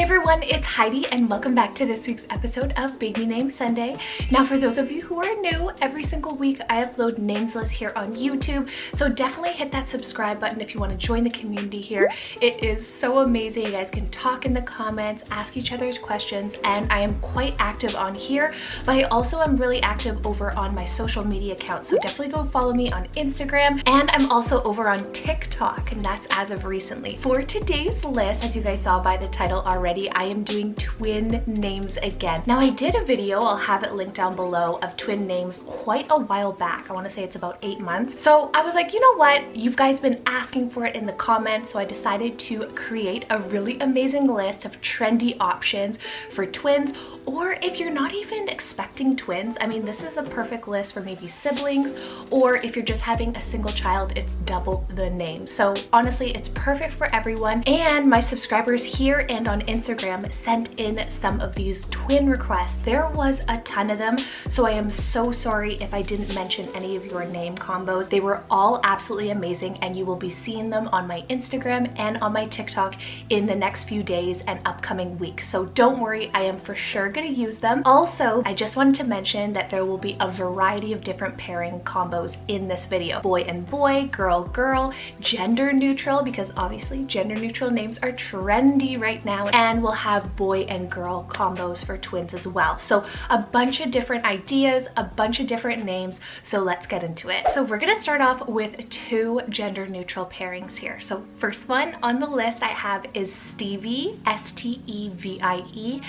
everyone, it's Heidi and welcome back to this week's episode of Baby Name Sunday. Now for those of you who are new, every single week I upload names lists here on YouTube, so definitely hit that subscribe button if you want to join the community here. It is so amazing. You guys can talk in the comments, ask each other's questions, and I am quite active on here, but I also am really active over on my social media accounts, so definitely go follow me on Instagram, and I'm also over on TikTok, and that's as of recently. For today's list, as you guys saw by the title already, I am doing twin names again. Now I did a video, I'll have it linked down below, of twin names quite a while back. I want to say it's about 8 months. So I was like, you know what? You've guys been asking for it in the comments, so I decided to create a really amazing list of trendy options for twins. Or if you're not even expecting twins, I mean, this is a perfect list for maybe siblings, or if you're just having a single child, it's double the name. So honestly, it's perfect for everyone. And my subscribers here and on Instagram sent in some of these twin requests. There was a ton of them, so I am so sorry if I didn't mention any of your name combos. They were all absolutely amazing, and you will be seeing them on my Instagram and on my TikTok in the next few days and upcoming weeks. So don't worry, I am for sure gonna use them. Also, I just wanted to mention that there will be a variety of different pairing combos in this video. Boy and boy, girl, girl, gender neutral, because obviously gender neutral names are trendy right now, and we'll have boy and girl combos for twins as well. So a bunch of different ideas, a bunch of different names, so let's get into it. So we're gonna start off with two gender neutral pairings here. So first one on the list I have is Stevie, S-T-E-V-I-E,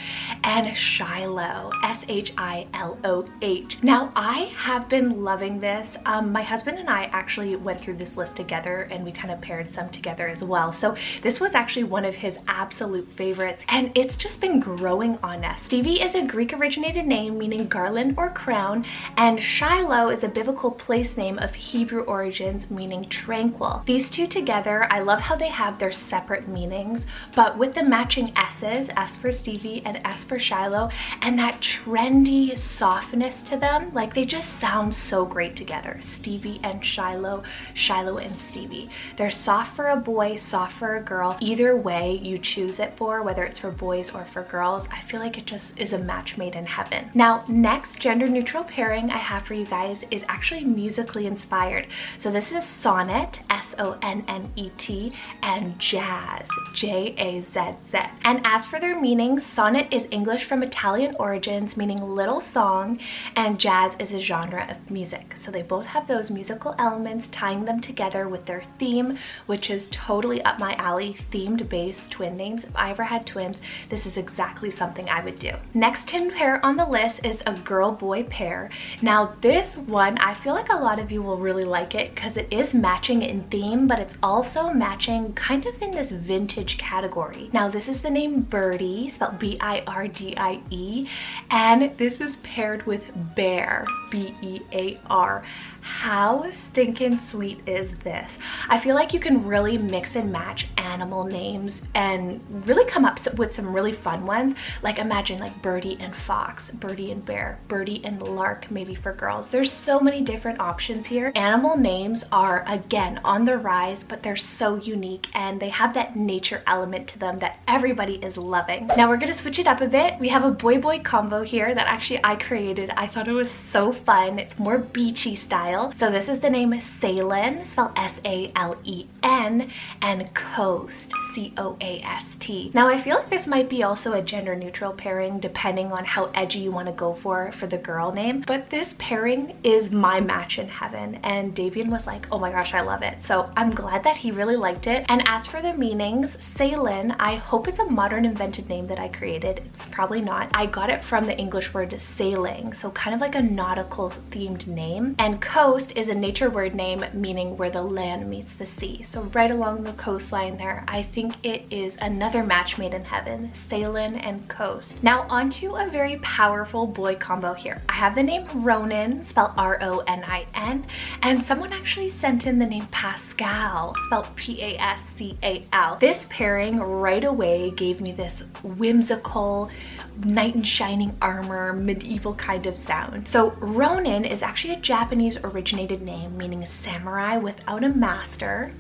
and Shiloh, S-H-I-L-O-H. Now I have been loving this. My husband and I actually went through this list together, and we kind of paired some together as well. So this was actually one of his absolute favorites, and it's just been growing on us. Stevie is a Greek originated name meaning garland or crown, and Shiloh is a biblical place name of Hebrew origins meaning tranquil. These two together, I love how they have their separate meanings, but with the matching S's, S for Stevie and S for Shiloh, and that trendy softness to them, like they just sound so great together. Stevie and Shiloh, Shiloh and Stevie. They're soft for a boy, soft for a girl. Either way you choose it for, whether it's for boys or for girls, I feel like it just is a match made in heaven. Now, next gender neutral pairing I have for you guys is actually musically inspired. So this is Sonnet, S-O-N-N-E-T, and Jazz, J-A-Z-Z. And as for their meanings, sonnet is English from Italian origins meaning little song, and jazz is a genre of music. So they both have those musical elements tying them together with their theme, which is totally up my alley. Themed based twin names. If I ever had twins, this is exactly something I would do. Next twin pair on the list is a girl-boy pair. Now this one, I feel like a lot of you will really like it because it is matching in theme, but it's also matching kind of in this vintage category. Now this is the name Birdie, spelled B-I-R-D-I-E, and this is paired with Bear, B-E-A-R. How stinking sweet is this? I feel like you can really mix and match animal names and really come up with some really fun ones. Like imagine like Birdie and Fox, Birdie and Bear, Birdie and Lark, maybe for girls. There's so many different options here. Animal names are again on the rise, but they're so unique and they have that nature element to them that everybody is loving. Now we're gonna switch it up a bit. We have a boy-boy combo here that actually I created. I thought it was so fun. It's more beachy style. So this is the name Salen, spelled S-A-L-E-N, and Coast, C-O-A-S-T. Now I feel like this might be also a gender neutral pairing depending on how edgy you want to go for the girl name, but this pairing is my match in heaven, and Davian was like, oh my gosh, I love it. So I'm glad that he really liked it. And as for the meanings, Salen, I hope it's a modern invented name that I created. It's probably not. I got it from the English word sailing, so kind of like a nautical themed name. And Coast is a nature word name meaning where the land meets the sea. So right along the coastline there, I think it is another match made in heaven, Salen and Coast. Now onto a very powerful boy combo here. I have the name Ronin, spelled R-O-N-I-N, and someone actually sent in the name Pascal, spelled P-A-S-C-A-L. This pairing right away gave me this whimsical, knight in shining armor, medieval kind of sound. So Ronin is actually a Japanese originated name meaning samurai without a master.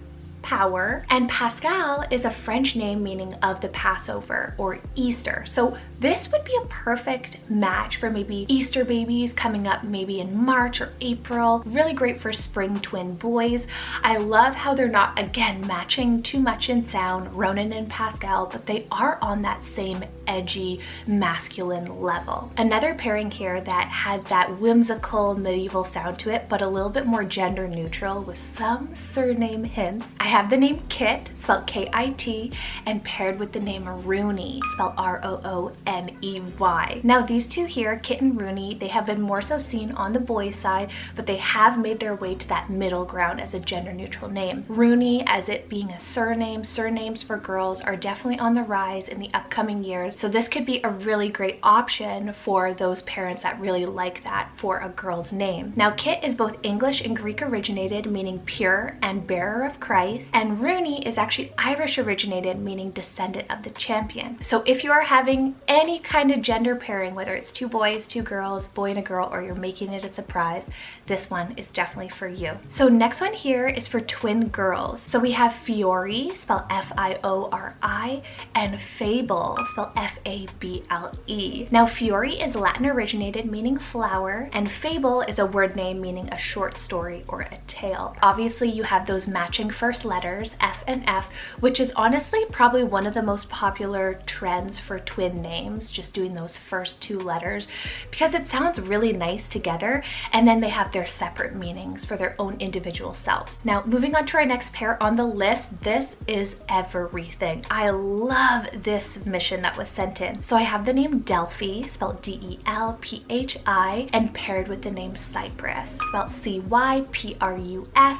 power. And Pascal is a French name meaning of the Passover or Easter. So this would be a perfect match for maybe Easter babies coming up maybe in March or April. Really great for spring twin boys. I love how they're not, again, matching too much in sound, Ronin and Pascal, but they are on that same edgy masculine level. Another pairing here that had that whimsical medieval sound to it, but a little bit more gender neutral with some surname hints. I have the name Kit, spelled K-I-T, and paired with the name Rooney, spelled R-O-O-N-E-Y. Now these two here, Kit and Rooney, they have been more so seen on the boys' side, but they have made their way to that middle ground as a gender neutral name. Rooney, as it being a surname, surnames for girls are definitely on the rise in the upcoming years. So this could be a really great option for those parents that really like that for a girl's name. Now Kit is both English and Greek originated, meaning pure and bearer of Christ, and Rooney is actually Irish originated, meaning descendant of the champion. So if you are having any kind of gender pairing, whether it's two boys, two girls, boy and a girl, or you're making it a surprise, this one is definitely for you. So next one here is for twin girls. So we have Fiore, spelled F-I-O-R-I, and Fable, spelled F-A-B-L-E. Now Fiore is Latin originated, meaning flower, and Fable is a word name meaning a short story or a tale. Obviously you have those matching first letters, F and F, which is honestly probably one of the most popular trends for twin names, just doing those first two letters, because it sounds really nice together, and then they have their separate meanings for their own individual selves. Now moving on to our next pair on the list, this is everything. I love this mission that was sent in. So I have the name Delphi, spelled D-E-L-P-H-I, and paired with the name Cyprus, spelled C-Y-P-R-U-S,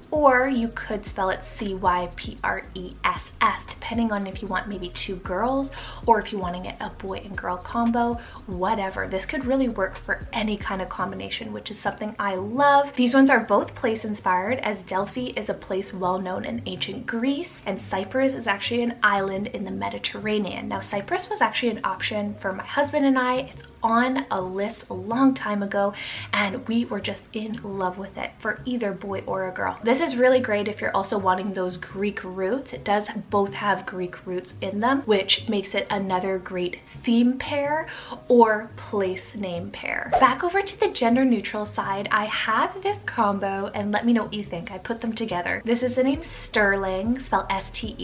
or you could spell it C-Y-P-R-E-S-S, depending on if you want maybe two girls or if you're wanting it a boy and girl combo, whatever. This could really work for any kind of combination, which is something I love. These ones are both place inspired, as Delphi is a place well known in ancient Greece, and Cyprus is actually an island in the Mediterranean. Now Cyprus was actually an option for my husband and I. It's on a list a long time ago, and we were just in love with it for either boy or a girl. This is really great if you're also wanting those Greek roots. It does both have Greek roots in them, which makes it another great theme pair or place name pair. Back over to the gender neutral side, I have this combo, and let me know what you think. I put them together. This is the name Sterling, spelled S-T-E-R-L-I-N-G,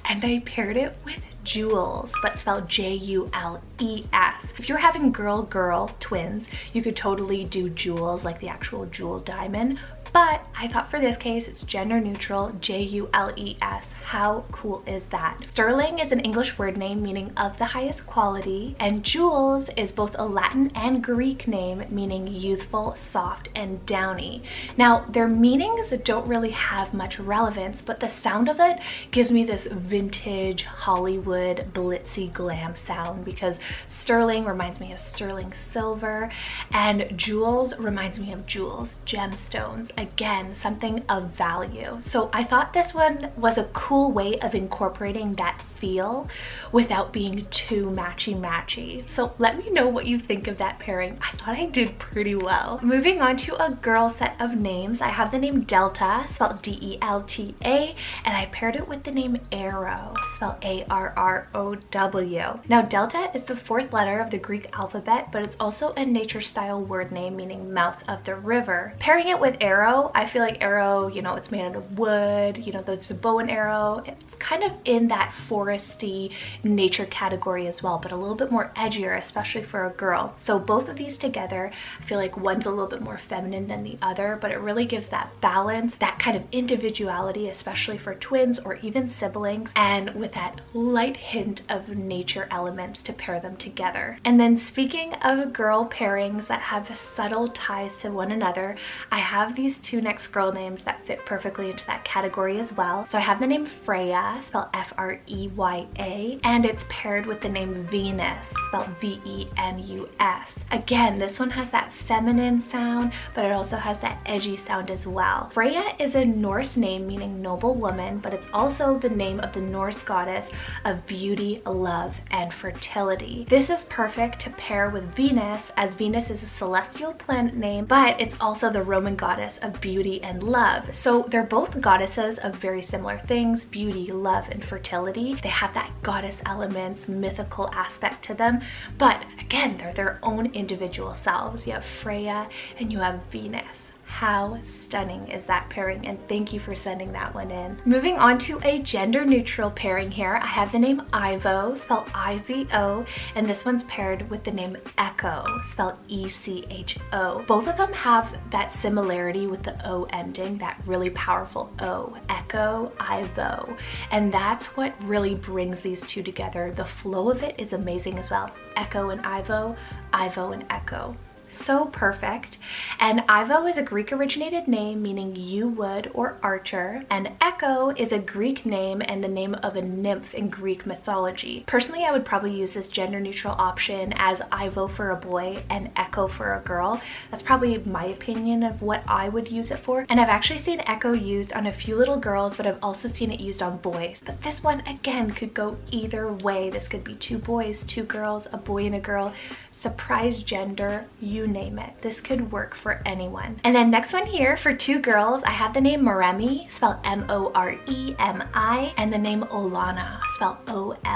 and I paired it with Jules, but spelled J-U-L-E-S. If you're having girl-girl twins, you could totally do Jules, like the actual jewel diamond, but I thought for this case it's gender neutral, J-U-L-E-S. How cool is that? Sterling is an English word name meaning of the highest quality, and Jules is both a Latin and Greek name meaning youthful, soft, and downy. Now their meanings don't really have much relevance, but the sound of it gives me this vintage Hollywood blitzy glam sound, because sterling reminds me of sterling silver and Jules reminds me of jewels, gemstones, again something of value. So I thought this one was a cool way of incorporating that feel without being too matchy-matchy. So let me know what you think of that pairing. I thought I did pretty well. Moving on to a girl set of names, I have the name Delta, spelled D-E-L-T-A, and I paired it with the name Arrow, spelled A-R-R-O-W. Now Delta is the fourth letter of the Greek alphabet, but it's also a nature style word name meaning mouth of the river. Pairing it with Arrow, I feel like Arrow, you know, it's made out of wood, you know, there's the bow and arrow. It's kind of in that foresty nature category as well, but a little bit more edgier, especially for a girl. So both of these together, I feel like one's a little bit more feminine than the other, but it really gives that balance, that kind of individuality, especially for twins or even siblings, and with that light hint of nature elements to pair them together. And then speaking of girl pairings that have subtle ties to one another, I have these two next girl names that fit perfectly into that category as well. So I have the name Freya, spelled F-R-E-Y-A, and it's paired with the name Venus, spelled V-E-N-U-S. Again, this one has that feminine sound, but it also has that edgy sound as well. Freya is a Norse name meaning noble woman, but it's also the name of the Norse goddess of beauty, love, and fertility. This is perfect to pair with Venus, as Venus is a celestial planet name, but it's also the Roman goddess of of beauty and love. So they're both goddesses of very similar things, beauty, love, and fertility. They have that goddess elements, mythical aspect to them, but again, they're their own individual selves. You have Freya and you have Venus. How stunning is that pairing, and thank you for sending that one in. Moving on to a gender neutral pairing here, I have the name Ivo, spelled I-V-O, and this one's paired with the name Echo, spelled E-C-H-O. Both of them have that similarity with the O ending, that really powerful O, Echo, Ivo, and that's what really brings these two together. The flow of it is amazing as well. Echo and Ivo, Ivo and Echo. So perfect. And Ivo is a Greek originated name meaning you would or archer, and Echo is a Greek name and the name of a nymph in Greek mythology. Personally, I would probably use this gender neutral option as Ivo for a boy and Echo for a girl. That's probably my opinion of what I would use it for. And I've actually seen Echo used on a few little girls, but I've also seen it used on boys. But this one again could go either way. This could be two boys, two girls, a boy and a girl, surprise gender, you name it. This could work for anyone. And then next one here for two girls, I have the name Maremmy, spelled M-O-R-E-M-I, and the name Oluana, spelled O-L-A-N-N-A.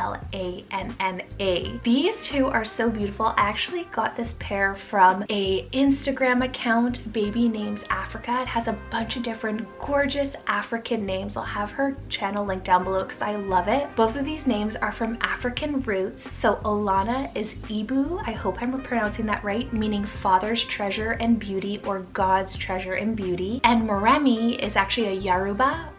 These two are so beautiful. I actually got this pair from a Instagram account, Baby Names Africa. It has a bunch of different gorgeous African names. I'll have her channel linked down below because I love it. Both of these names are from African roots. So Olana is Ibu, I hope I'm pronouncing that right, meaning father's treasure and beauty, or God's treasure and beauty. And Maremmy is actually a Yoruba,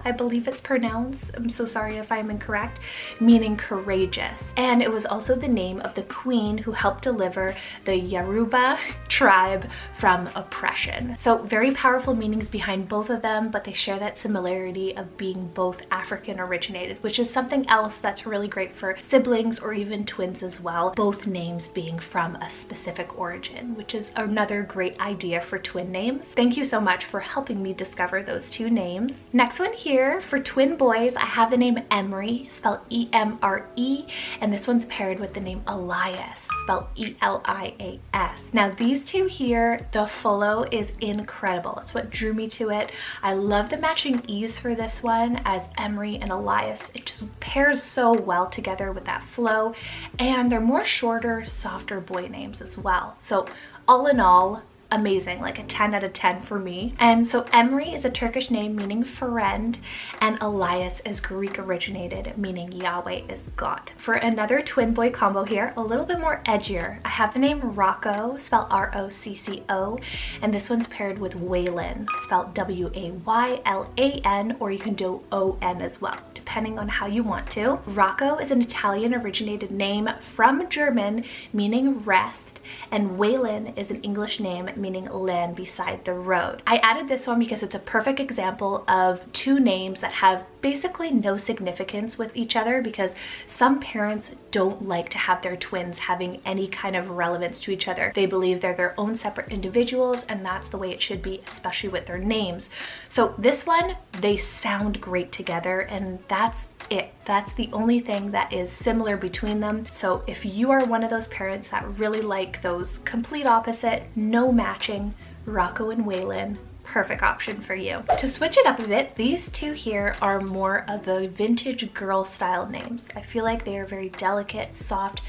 I believe it's pronounced, I'm so sorry if I'm incorrect, meaning courageous. And it was also the name of the queen who helped deliver the Yoruba tribe from oppression. So very powerful meanings behind both of them, but they share that similarity of being both African originated, which is something else that's really great for siblings or even twins as well, both names being from a specific origin, which is another great idea for twin names. Thank you so much for helping me discover those two names. Next one here for twin boys, I have the name Emre, spelled E-M-R-E, and this one's paired with the name Elias, spelled E-L-I-A-S. Now these two here, the flow is incredible. It's what drew me to it. I love the matching ease for this one as Emre and Elias. It just pairs so well together with that flow, and they're more shorter, softer boy names as well. So all in all, amazing, like a 10 out of 10 for me. And so Emre is a Turkish name meaning friend, and Elias is Greek originated meaning Yahweh is God. For another twin boy combo here, a little bit more edgier, I have the name Rocco, spelled R-O-C-C-O, and this one's paired with Weyland, spelled W-A-Y-L-A-N, or you can do O-N as well, depending on how you want to. Rocco is an Italian originated name from German meaning rest, and Weyland is an English name meaning land beside the road. I added this one because it's a perfect example of two names that have basically no significance with each other, because some parents don't like to have their twins having any kind of relevance to each other. They believe they're their own separate individuals, and that's the way it should be, especially with their names. So this one, they sound great together, and that's it. That's the only thing that is similar between them. So if you are one of those parents that really like those complete opposite, no matching, Rocco and Weyland, perfect option for you. To switch it up a bit, these two here are more of the vintage girl style names. I feel like they are very delicate, soft,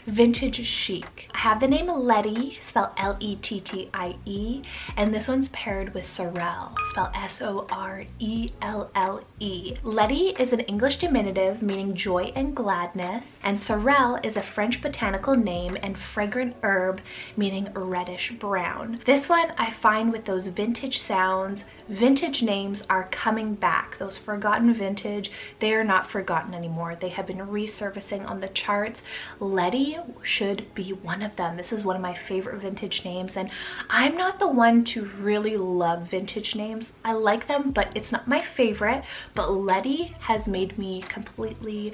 vintage chic. I have the name Letty, spelled L-E-T-T-I-E, and this one's paired with sorel, spelled S-O-R-E-L-L-E. Letty is an English diminutive meaning joy and gladness, and sorel is a French botanical name and fragrant herb meaning reddish brown. This one I find with those vintage sounds, vintage names are coming back. Those forgotten vintage, they are not forgotten anymore. They have been resurfacing on the charts. Letty should be one of them. This is one of my favorite vintage names, and I'm not the one to really love vintage names. I like them, but it's not my favorite. But Letty has made me completely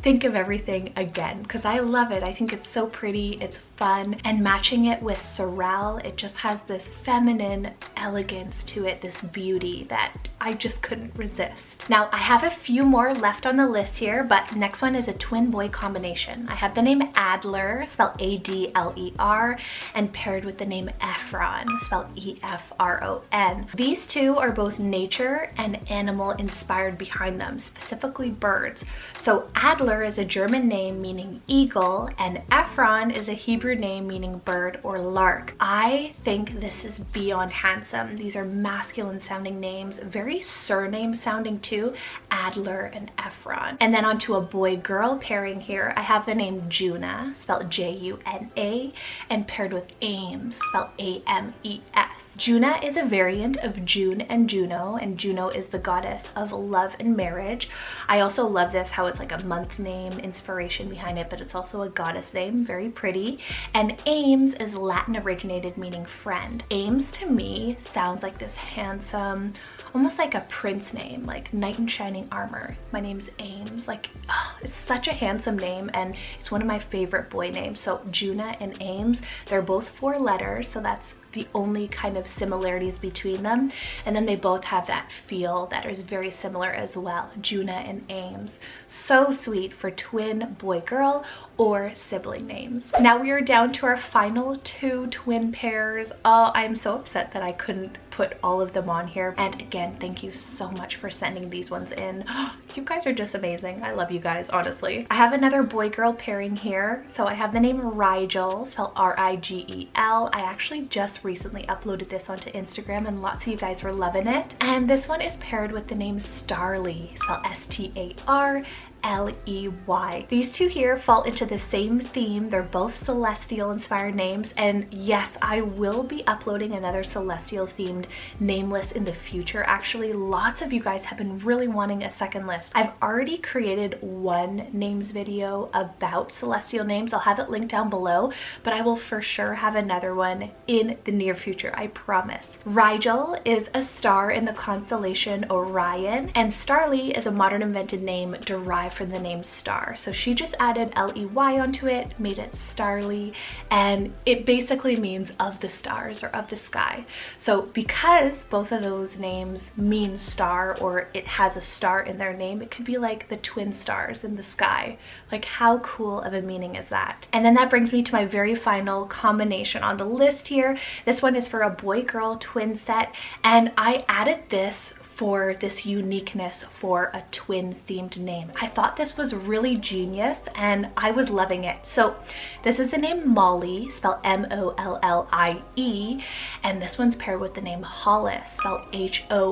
think of everything again because I love it. I think it's so pretty, it's fun, and matching it with sorel, it just has this feminine elegance to it, this beauty that I just couldn't resist. Now I have a few more left on the list here, but next one is a twin boy combination. I have the name Adler, spelled A-D-L-E-R, and paired with the name Ephron, spelled E-F-R-O-N. These two are both nature and animal inspired behind them, specifically birds. So Adler is a German name meaning eagle, and Ephron is a Hebrew name meaning bird or lark. I think this is beyond handsome. These are masculine sounding names, very surname sounding too, Adler and Ephron. And then onto a boy-girl pairing here, I have the name Juna, spelled J-U-N-A, and paired with Ames, spelled A-M-E-S. Juna is a variant of June and Juno is the goddess of love and marriage. I also love this, how it's like a month name inspiration behind it, but it's also a goddess name, very pretty. And Ames is Latin originated, meaning friend. Ames to me sounds like this handsome, almost like a prince name, like knight in shining armor. My name's Ames. Like, oh, it's such a handsome name, and it's one of my favorite boy names. So Juna and Ames, they're both 4 letters, so that's the only kind of similarities between them. And then they both have that feel that is very similar as well, Juna and Ames. So sweet for twin boy-girl or sibling names. Now we are down to our final 2 twin pairs. Oh, I'm so upset that I couldn't put all of them on here. And again, thank you so much for sending these ones in. You guys are just amazing. I love you guys, honestly. I have another boy-girl pairing here. So I have the name Rigel, spelled R-I-G-E-L. I actually just recently uploaded this onto Instagram and lots of you guys were loving it. And this one is paired with the name Starlee, spelled S-T-A-R L-E-Y. These two here fall into the same theme. They're both celestial inspired names, and yes, I will be uploading another celestial themed name list in the future. Actually, lots of you guys have been really wanting a second list. I've already created one names video about celestial names. I'll have it linked down below, but I will for sure have another one in the near future, I promise. Rigel is a star in the constellation Orion, and Starlee is a modern invented name derived from the name star. So she just added L-E-Y onto it, made it Starlee, and it basically means of the stars or of the sky. So because both of those names mean star, or it has a star in their name, it could be like the twin stars in the sky. Like, how cool of a meaning is that? And then that brings me to my very final combination on the list here. This one is for a boy-girl twin set, and I added this for this uniqueness for a twin themed name. I thought this was really genius and I was loving it. So this is the name Molly, spelled M-O-L-L-I-E, and this one's paired with the name Hollis, spelled H-O-L-L-I-S.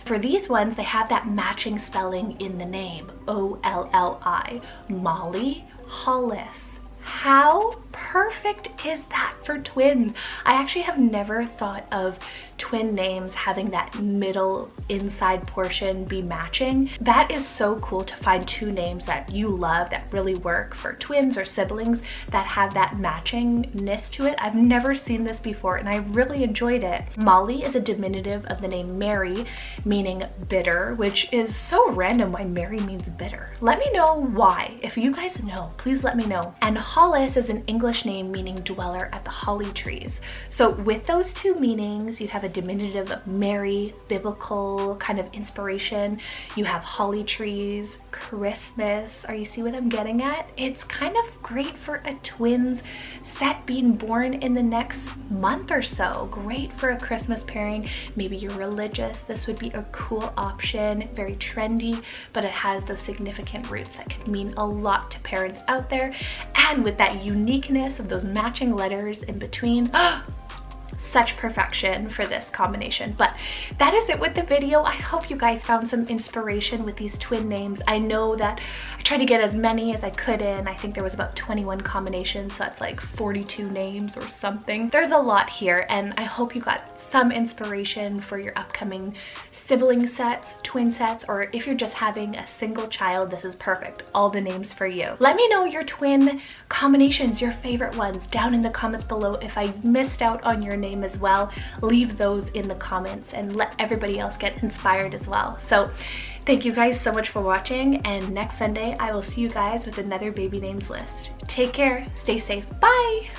For these ones, they have that matching spelling in the name, O-L-L-I, Molly, Hollis. How perfect is that for twins? I actually have never thought of twin names having that middle inside portion be matching. That is so cool to find 2 names that you love that really work for twins or siblings that have that matchingness to it. I've never seen this before and I really enjoyed it. Molly is a diminutive of the name Mary, meaning bitter, which is so random why Mary means bitter. Let me know why. If you guys know, please let me know. And Hollis is an English name meaning dweller at the holly trees. So with those 2 meanings, you have a diminutive of Mary, biblical kind of inspiration. You have holly trees, Christmas. Are you see what I'm getting at? It's kind of great for a twins set being born in the next month or so. Great for a Christmas pairing. Maybe you're religious. This would be a cool option. Very trendy, but it has those significant roots that could mean a lot to parents out there. And with that uniqueness of those matching letters in between, such perfection for this combination. But that is it with the video. I hope you guys found some inspiration with these twin names. I know that I tried to get as many as I could in. I think there was about 21 combinations, so that's like 42 names or something. There's a lot here, and I hope you got some inspiration for your upcoming sibling sets, twin sets, or if you're just having a single child, this is perfect. All the names for you. Let me know your twin combinations, your favorite ones, down in the comments below. If I missed out on your name as well, leave those in the comments and let everybody else get inspired as well. So thank you guys so much for watching, and next Sunday I will see you guys with another baby names list. Take care, stay safe, bye!